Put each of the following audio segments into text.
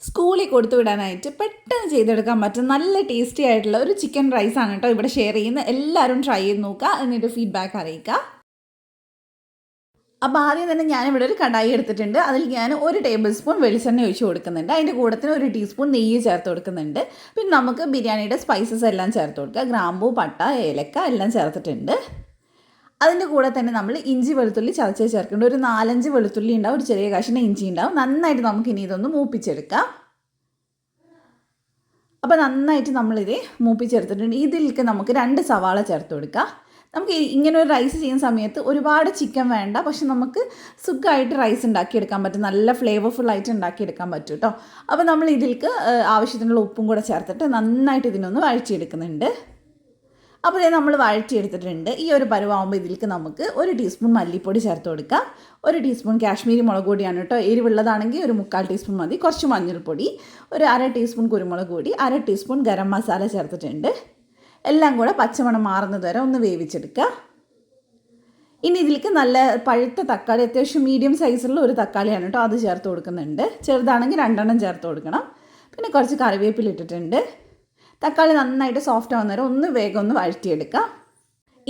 സ്കൂളിൽ കൊടുത്തു വിടാനായിട്ട് പെട്ടെന്ന് ചെയ്തെടുക്കാൻ പറ്റും നല്ല ടേസ്റ്റി ആയിട്ടുള്ള ഒരു ചിക്കൻ റൈസാണ് കേട്ടോ ഇവിടെ ഷെയർ ചെയ്യുന്നത്. എല്ലാവരും ട്രൈ ചെയ്ത് നോക്കുക, എന്നിട്ട് ഫീഡ്ബാക്ക് അറിയിക്കുക. അപ്പോൾ ആദ്യം തന്നെ ഞാനിവിടെ ഒരു കടായി എടുത്തിട്ടുണ്ട്. അതിൽ ഞാൻ 1 ടേബിൾ സ്പൂൺ വെളിച്ചെണ്ണ ഒഴിച്ച് കൊടുക്കുന്നുണ്ട്. അതിൻ്റെ കൂടത്തിന് 1 ടീസ്പൂൺ നെയ്യ് ചേർത്ത് കൊടുക്കുന്നുണ്ട്. പിന്നെ നമുക്ക് ബിരിയാണിയുടെ സ്പൈസസ് എല്ലാം ചേർത്ത് കൊടുക്കുക. ഗ്രാമ്പൂ, പട്ട, ഏലക്ക എല്ലാം ചേർത്തിട്ടുണ്ട്. അതിൻ്റെ കൂടെ തന്നെ നമ്മൾ ഇഞ്ചി വെളുത്തുള്ളി ചതച്ച് ചേർക്കേണ്ട. ഒരു 4-5 വെളുത്തുള്ളി ഉണ്ടാവും, ഒരു ചെറിയ കഷ്ണം ഇഞ്ചി ഉണ്ടാവും. നന്നായിട്ട് നമുക്കിനി ഇതൊന്ന് മൂപ്പിച്ചെടുക്കാം. അപ്പോൾ നന്നായിട്ട് നമ്മളിത് മൂപ്പിച്ചെടുത്തിട്ടുണ്ട്. ഇതിലേക്ക് നമുക്ക് 2 സവാള ചേർത്ത് കൊടുക്കാം. നമുക്ക് ഇങ്ങനെ ഒരു റൈസ് ചെയ്യുന്ന സമയത്ത് ഒരുപാട് ചിക്കൻ വേണ്ട, പക്ഷെ നമുക്ക് സുഖമായിട്ട് റൈസ് ഉണ്ടാക്കിയെടുക്കാൻ പറ്റും, നല്ല ഫ്ലേവർഫുള്ളായിട്ട് ഉണ്ടാക്കിയെടുക്കാൻ പറ്റും കേട്ടോ. അപ്പോൾ നമ്മൾ ഇതിലേക്ക് ആവശ്യത്തിനുള്ള ഉപ്പും കൂടെ ചേർത്തിട്ട് നന്നായിട്ട് ഇതിനൊന്ന് വഴറ്റിയെടുക്കുന്നുണ്ട്. അപ്പോൾ ഇത് നമ്മൾ വഴറ്റിയെടുത്തിട്ടുണ്ട്. ഈ ഒരു പരുവാകുമ്പോൾ ഇതിലേക്ക് നമുക്ക് 1 ടീസ്പൂൺ മല്ലിപ്പൊടി ചേർത്ത് കൊടുക്കാം. 1 ടീസ്പൂൺ കാശ്മീരി മുളക് പൊടിയാണ് കേട്ടോ. എരിവുള്ളതാണെങ്കിൽ ഒരു 3/4 ടീസ്പൂൺ മതി. കുറച്ച് മഞ്ഞൾപ്പൊടി, ഒരു 1/2 ടീസ്പൂൺ കുരുമുളക് പൊടി, 1/2 ടീസ്പൂൺ ഗരം മസാല ചേർത്തിട്ടുണ്ട്. എല്ലാം കൂടെ പച്ചമണം മാറുന്നത് വരെ ഒന്ന് വേവിച്ചെടുക്കുക. ഇനി ഇതിലേക്ക് നല്ല പഴുത്ത തക്കാളി, അത്യാവശ്യം മീഡിയം സൈസിലുള്ള ഒരു തക്കാളിയാണ് കേട്ടോ, അത് ചേർത്ത് കൊടുക്കുന്നുണ്ട്. ചെറുതാണെങ്കിൽ 2 എണ്ണം ചേർത്ത് കൊടുക്കണം. പിന്നെ കുറച്ച് കറിവേപ്പില ഇട്ടിട്ടുണ്ട്. തക്കാളി നന്നായിട്ട് സോഫ്റ്റ് ആവുന്ന നേരം ഒന്ന് വേഗം ഒന്ന് വഴറ്റിയെടുക്കാം.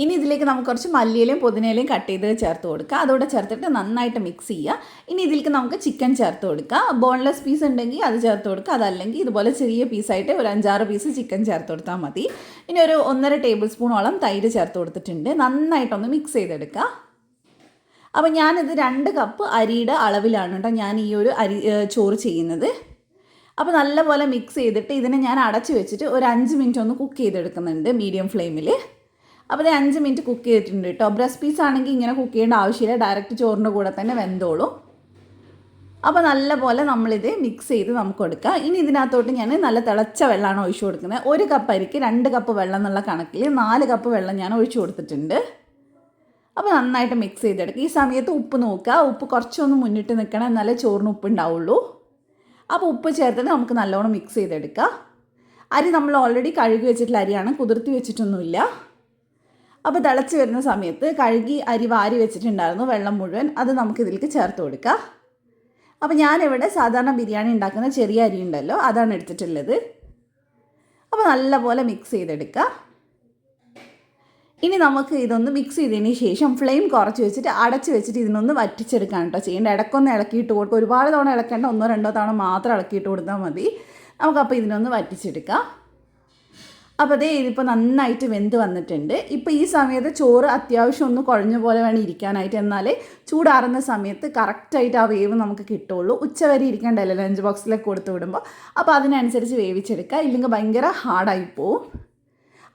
ഇനി ഇതിലേക്ക് നമുക്ക് കുറച്ച് മല്ലിയിലയും പുതിനയിലയും കട്ട് ചെയ്ത് ചേർത്ത് കൊടുക്കുക. അതോടെ ചേർത്തിട്ട് നന്നായിട്ട് മിക്സ് ചെയ്യുക. ഇനി ഇതിലേക്ക് നമുക്ക് ചിക്കൻ ചേർത്ത് കൊടുക്കുക. ബോൺലെസ് പീസ് ഉണ്ടെങ്കിൽ അത് ചേർത്ത് കൊടുക്കുക. അതല്ലെങ്കിൽ ഇതുപോലെ ചെറിയ പീസായിട്ട് ഒരു 5-6 പീസ് ചിക്കൻ ചേർത്ത് കൊടുത്താൽ മതി. ഇനി ഒരു 1.5 ടേബിൾ സ്പൂണോളം തൈര് ചേർത്ത് കൊടുത്തിട്ടുണ്ട്. നന്നായിട്ടൊന്ന് മിക്സ് ചെയ്തെടുക്കുക. അപ്പോൾ ഞാനിത് 2 കപ്പ് അരിയുടെ അളവിലാണ് കേട്ടോ ഞാൻ ഈ ഒരു ചോറ് ചെയ്യുന്നത്. അപ്പോൾ നല്ലപോലെ മിക്സ് ചെയ്തിട്ട് ഇതിനെ ഞാൻ അടച്ച് വെച്ചിട്ട് ഒരു 5 മിനിറ്റ് ഒന്ന് കുക്ക് ചെയ്തെടുക്കുന്നുണ്ട് മീഡിയം ഫ്ലെയിമിൽ. അപ്പോൾ ഇത് 5 മിനിറ്റ് കുക്ക് ചെയ്തിട്ടുണ്ട് കേട്ടോ. ബ്രസ്റ്റ് പീസ് ആണെങ്കിൽ ഇങ്ങനെ കുക്ക് ചെയ്യേണ്ട ആവശ്യമില്ല, ഡയറക്റ്റ് ചോറിൻ്റെ കൂടെ തന്നെ വെന്തോളും. അപ്പോൾ നല്ലപോലെ നമ്മളിത് മിക്സ് ചെയ്ത് നമുക്ക് കൊടുക്കാം. ഇനി ഇതിനകത്തോട്ട് ഞാൻ നല്ല തിളച്ച വെള്ളമാണ് ഒഴിച്ചു കൊടുക്കുന്നത്. 1 കപ്പ് അരിക്ക് 2 കപ്പ് വെള്ളം എന്നുള്ള കണക്കിൽ 4 കപ്പ് വെള്ളം ഞാൻ ഒഴിച്ചു കൊടുത്തിട്ടുണ്ട്. അപ്പോൾ നന്നായിട്ട് മിക്സ് ചെയ്തെടുക്കുക. ഈ സമയത്ത് ഉപ്പ് നോക്കുക, ഉപ്പ് കുറച്ചൊന്ന് മുന്നിട്ട് നിൽക്കണം, എന്നാലേ ചോറിന് ഉപ്പ് ഉണ്ടാവുള്ളൂ. അപ്പോൾ ഉപ്പ് ചേർത്തിട്ട് നമുക്ക് നല്ലോണം മിക്സ് ചെയ്തെടുക്കുക. അരി നമ്മൾ ഓൾറെഡി കഴുകി വെച്ചിട്ടുള്ള അരിയാണ്, കുതിർത്തി വെച്ചിട്ടൊന്നുമില്ല. അപ്പോൾ തിളച്ച് വരുന്ന സമയത്ത് കഴുകി അരി വാരി വെച്ചിട്ടുണ്ടായിരുന്നു വെള്ളം മുഴുവൻ, അത് നമുക്കിതിലേക്ക് ചേർത്ത് കൊടുക്കാം. അപ്പോൾ ഞാനിവിടെ സാധാരണ ബിരിയാണി ഉണ്ടാക്കുന്ന ചെറിയ അരി ഉണ്ടല്ലോ, അതാണ് എടുത്തിട്ടുള്ളത്. അപ്പോൾ നല്ലപോലെ മിക്സ് ചെയ്തെടുക്കുക. ഇനി നമുക്ക് ഇതൊന്ന് മിക്സ് ചെയ്തതിന് ശേഷം ഫ്ലെയിം കുറച്ച് വെച്ചിട്ട് അടച്ച് വെച്ചിട്ട് ഇതിനൊന്ന് വറ്റിച്ചെടുക്കാൻ കേട്ടോ ചെയ്യേണ്ട. ഇടയ്ക്കൊന്ന് ഇളക്കിയിട്ട് കൊടുക്കുക. ഒരുപാട് തവണ ഇളക്കേണ്ട, 1-2 തവണ മാത്രം ഇളക്കിയിട്ട് കൊടുത്താൽ മതി. നമുക്കപ്പോൾ ഇതിനൊന്ന് വറ്റിച്ചെടുക്കാം. അപ്പോൾ ഇതിപ്പോൾ നന്നായിട്ട് വെന്ത് വന്നിട്ടുണ്ട്. ഇപ്പോൾ ഈ സമയത്ത് ചോറ് അത്യാവശ്യം ഒന്ന് കുഴഞ്ഞ പോലെ വേണം ഇരിക്കാനായിട്ട്, എന്നാലേ ചൂടാറുന്ന സമയത്ത് കറക്റ്റായിട്ട് ആ വേവ് നമുക്ക് കിട്ടുള്ളൂ. ഉച്ചവരെ ഇരിക്കേണ്ടല്ലോ ലഞ്ച് ബോക്സിലേക്ക് കൊടുത്ത് വിടുമ്പോൾ. അപ്പോൾ അതിനനുസരിച്ച് വേവിച്ചെടുക്കുക, ഇല്ലെങ്കിൽ ഭയങ്കര ഹാർഡായിപ്പോവും.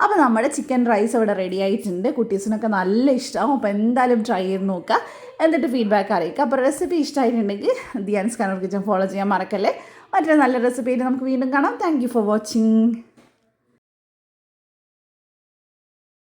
അപ്പോൾ നമ്മുടെ ചിക്കൻ റൈസ് ഇവിടെ റെഡി ആയിട്ടുണ്ട്. കുട്ടീസിനൊക്കെ നല്ല ഇഷ്ടമാവും. അപ്പോൾ എന്തായാലും ട്രൈ ചെയ്ത് നോക്കുക, എന്നിട്ട് ഫീഡ്ബാക്ക് അറിയിക്കുക. അപ്പോൾ റെസിപ്പി ഇഷ്ടമായിട്ടുണ്ടെങ്കിൽ ദിയാൻസ് കണ്ണൂർ കിച്ചൻ ഫോളോ ചെയ്യാൻ മറക്കല്ലേ. മറ്റൊരു നല്ല റെസിപ്പിയിൽ നമുക്ക് വീണ്ടും കാണാം. Thank you for watching.